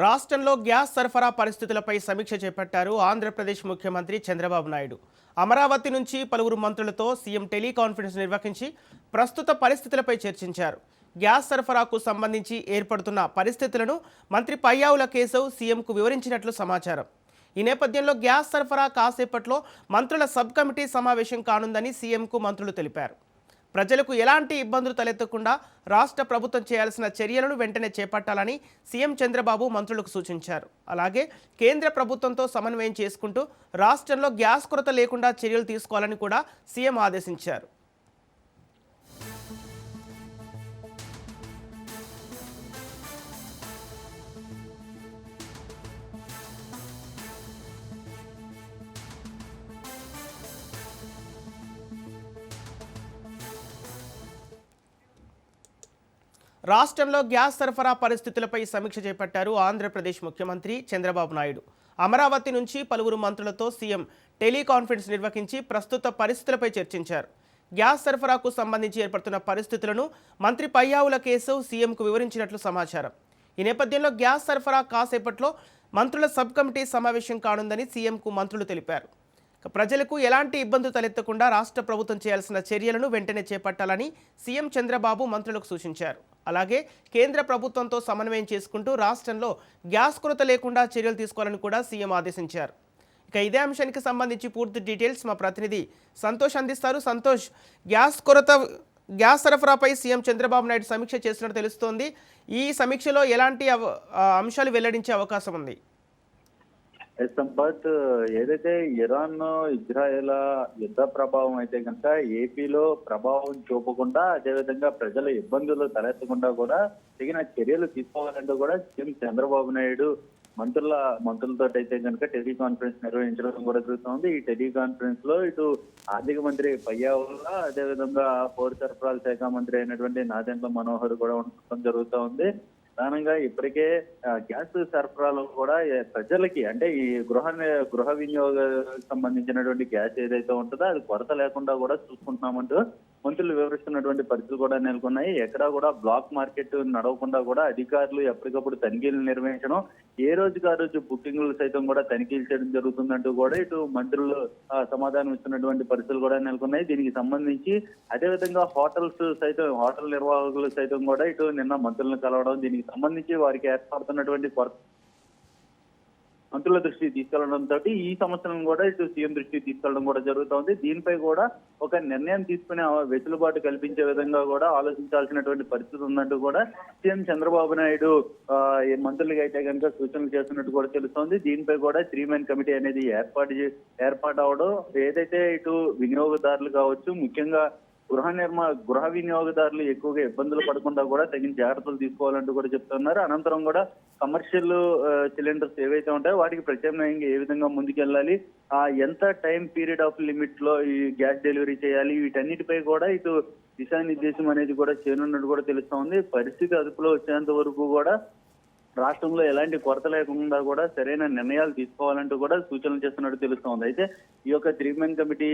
రాష్ట్రంలో గ్యాస్ సరఫరా పరిస్థితులపై సమీక్ష చేపట్టారు ఆంధ్రప్రదేశ్ ముఖ్యమంత్రి చంద్రబాబు నాయుడు. అమరావతి నుంచి పలువురు మంత్రులతో సీఎం టెలికాన్ఫరెన్స్ నిర్వహించి ప్రస్తుత పరిస్థితులపై చర్చించారు. గ్యాస్ సరఫరాకు సంబంధించి ఏర్పడుతున్న పరిస్థితులను మంత్రి పయ్యావుల కేశవ్ సీఎంకు వివరించినట్లు సమాచారం. ఈ నేపథ్యంలో గ్యాస్ సరఫరా కాసేపట్లో మంత్రుల సబ్ కమిటీ సమావేశం కానుందని సీఎంకు మంత్రులు తెలిపారు. ప్రజలకు ఎలాంటి ఇబ్బందులు తలెత్తకుండా రాష్ట్ర ప్రభుత్వం చేయాల్సిన చర్యలను వెంటనే చేపట్టాలని సీఎం చంద్రబాబు మంత్రులకు సూచించారు. అలాగే కేంద్ర ప్రభుత్వంతో సమన్వయం చేసుకుంటూ రాష్ట్రంలో గ్యాస్ కొరత లేకుండా చర్యలు తీసుకోవాలని కూడా సీఎం ఆదేశించారు. రాష్ట్రంలో గ్యాస్ సరఫరా పరిస్థితులపై సమీక్ష చేపట్టారు ఆంధ్రప్రదేశ్ ముఖ్యమంత్రి చంద్రబాబు నాయుడు. అమరావతి నుంచి పలువురు మంత్రులతో సీఎం టెలికాన్ఫరెన్స్ నిర్వహించి ప్రస్తుత పరిస్థితులపై చర్చించారు. గ్యాస్ సరఫరాకు సంబంధించి ఏర్పడుతున్న పరిస్థితులను మంత్రి పయ్యావుల కేశవ్ సీఎంకు వివరించినట్లు సమాచారం. ఈ నేపథ్యంలో గ్యాస్ సరఫరా కాసేపట్లో మంత్రుల సబ్ కమిటీ సమావేశం కానుందని సీఎంకు మంత్రులు తెలిపారు. ప్రజలకు ఎలాంటి ఇబ్బందులు తలెత్తకుండా రాష్ట్ర ప్రభుత్వం చేయాల్సిన చర్యలను వెంటనే చేపట్టాలని సీఎం చంద్రబాబు మంత్రులకు సూచించారు. అలాగే కేంద్ర ప్రభుత్వంతో సమన్వయం చేసుకుంటూ రాష్ట్రంలో గ్యాస్ కొరత లేకుండా చర్యలు తీసుకోవాలని కూడా సీఎం ఆదేశించారు. ఇక ఇదే అంశానికి సంబంధించి పూర్తి డీటెయిల్స్ మా ప్రతినిధి సంతోష్ అందిస్తారు. సంతోష్, గ్యాస్ సరఫరాపై సీఎం చంద్రబాబు నాయుడు సమీక్ష చేస్తున్నట్టు తెలుస్తోంది. ఈ సమీక్షలో ఎలాంటి అంశాలు వెల్లడించే అవకాశం ఉంది? సంపత్, ఏదైతే ఇరాన్ ఇజ్రాయెల్ యుద్ధ ప్రభావం అయితే కనుక ఏపీలో ప్రభావం చూపకుండా, అదేవిధంగా ప్రజల ఇబ్బందులు తలెత్తకుండా కూడా తగిన చర్యలు తీసుకోవాలంటూ కూడా సీఎం చంద్రబాబు నాయుడు మంత్రులతో అయితే కనుక టెలికాన్ఫరెన్స్ నిర్వహించడం కూడా జరుగుతుంది. ఈ టెలికాన్ఫరెన్స్ లో ఇటు ఆర్థిక మంత్రి పయ్యావుల, అదేవిధంగా పౌర సరఫరాల శాఖ మంత్రి అయినటువంటి నాదెండ్ల మనోహర్ కూడా ఉండడం జరుగుతూ ఉంది. ప్రధానంగా ఇప్పటికే గ్యాస్ సరఫరాలో కూడా ప్రజలకి, అంటే ఈ గృహ వినియోగ సంబంధించినటువంటి గ్యాస్ ఏదైతే ఉంటుందో అది కొరత లేకుండా కూడా చూసుకుంటున్నామంటూ మంత్రులు వివరిస్తున్నటువంటి పరిస్థితులు కూడా నెలకొన్నాయి. ఎక్కడా కూడా బ్లాక్ మార్కెట్ నడవకుండా కూడా అధికారులు ఎప్పటికప్పుడు తనిఖీలు నిర్వహించడం, ఏ రోజుకి ఆ రోజు బుకింగ్లు సైతం కూడా తనిఖీలు చేయడం జరుగుతుందంటూ కూడా ఇటు మంత్రులు సమాధానం ఇస్తున్నటువంటి పరిస్థితులు కూడా నెలకొన్నాయి. దీనికి సంబంధించి అదేవిధంగా హోటల్ నిర్వాహకులు సైతం కూడా ఇటు నిన్న మంత్రులను కలవడం, దీనికి సంబంధించి వారికి ఏర్పడుతున్నటువంటి మంత్రుల దృష్టికి తీసుకెళ్లడంతో ఈ సమస్యలను కూడా ఇటు సీఎం దృష్టికి తీసుకెళ్లడం కూడా జరుగుతోంది. దీనిపై కూడా ఒక నిర్ణయం తీసుకునే వెసులుబాటు కల్పించే విధంగా కూడా ఆలోచించాల్సినటువంటి పరిస్థితి ఉందంటూ కూడా సీఎం చంద్రబాబు నాయుడు మంత్రులకి అయితే కనుక సూచనలు చేస్తున్నట్టు కూడా తెలుస్తోంది. దీనిపై కూడా 3 మెన్ కమిటీ అనేది ఏర్పాటు అవడం, ఏదైతే ఇటు వినియోగదారులు కావచ్చు, ముఖ్యంగా గృహ వినియోగదారులు ఎక్కువగా ఇబ్బందులు పడకుండా కూడా తగిన జాగ్రత్తలు తీసుకోవాలంటూ కూడా చెప్తున్నారు. అనంతరం కూడా కమర్షియల్ సిలిండర్స్ ఏవైతే ఉంటాయో వాటికి ప్రత్యామ్నాయంగా ఏ విధంగా ముందుకెళ్ళాలి, ఎంత టైం పీరియడ్ ఆఫ్ లిమిట్ లో ఈ గ్యాస్ డెలివరీ చేయాలి, వీటన్నిటిపై కూడా ఇటు దిశానిర్దేశం అనేది కూడా చేయనున్నట్టు కూడా తెలుస్తా ఉంది. పరిస్థితి అదుపులో వచ్చేంత వరకు కూడా రాష్ట్రంలో ఎలాంటి కొరత లేకుండా కూడా సరైన నిర్ణయాలు తీసుకోవాలంటూ కూడా సూచనలు చేస్తున్నట్టు తెలుస్తోంది. అయితే ఈ యొక్క 3 మెన్ కమిటీ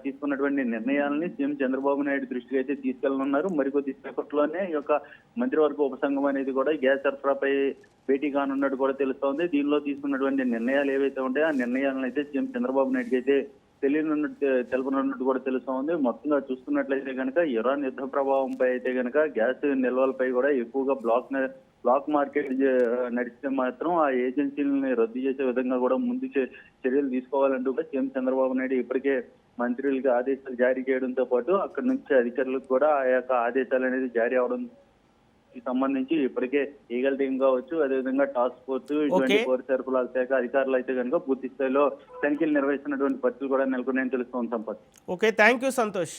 తీసుకున్నటువంటి నిర్ణయాలని సీఎం చంద్రబాబు నాయుడు దృష్టికి అయితే తీసుకెళ్లనున్నారు. మరికొద్ది సేపట్లోనే ఈ యొక్క మంత్రివర్గ ఉపసంఘం అనేది కూడా గ్యాస్ సరఫరాపై భేటీ కానున్నట్టు కూడా తెలుస్తోంది. దీనిలో తీసుకున్నటువంటి నిర్ణయాలు ఏవైతే ఉంటాయో ఆ నిర్ణయాలను అయితే సీఎం చంద్రబాబు నాయుడుకి అయితే తెలుపనున్నట్టు కూడా తెలుస్తా ఉంది. మొత్తంగా చూసుకున్నట్లయితే కనుక ఇరాన్ యుద్ధ ప్రభావంపై అయితే కనుక గ్యాస్ నిల్వలపై కూడా ఎక్కువగా బ్లాక్ మార్కెట్ నడిస్తే మాత్రం ఆ ఏజెన్సీలని రద్దు చేసే విధంగా కూడా ముందు చర్యలు తీసుకోవాలంటూ కూడా సీఎం చంద్రబాబు నాయుడు ఇప్పటికే మంత్రులకి ఆదేశాలు జారీ చేయడంతో పాటు అక్కడి నుంచి అధికారులకు కూడా ఆ యొక్క ఆదేశాలు అనేది జారీ అవడం సంబంధించి ఇప్పటికే ఈగల్ టీం కావచ్చు, అదేవిధంగా టాస్క్ ఫోర్స్, ఇటువంటి పౌర సరఫరాల శాఖ అధికారులు అయితే కనుక పూర్తి స్థాయిలో తనిఖీలు నిర్వహిస్తున్నటువంటి పరిస్థితులు కూడా నెలకొన్నాయని తెలుస్తోంది. Sampath. Okay, thank you Santosh.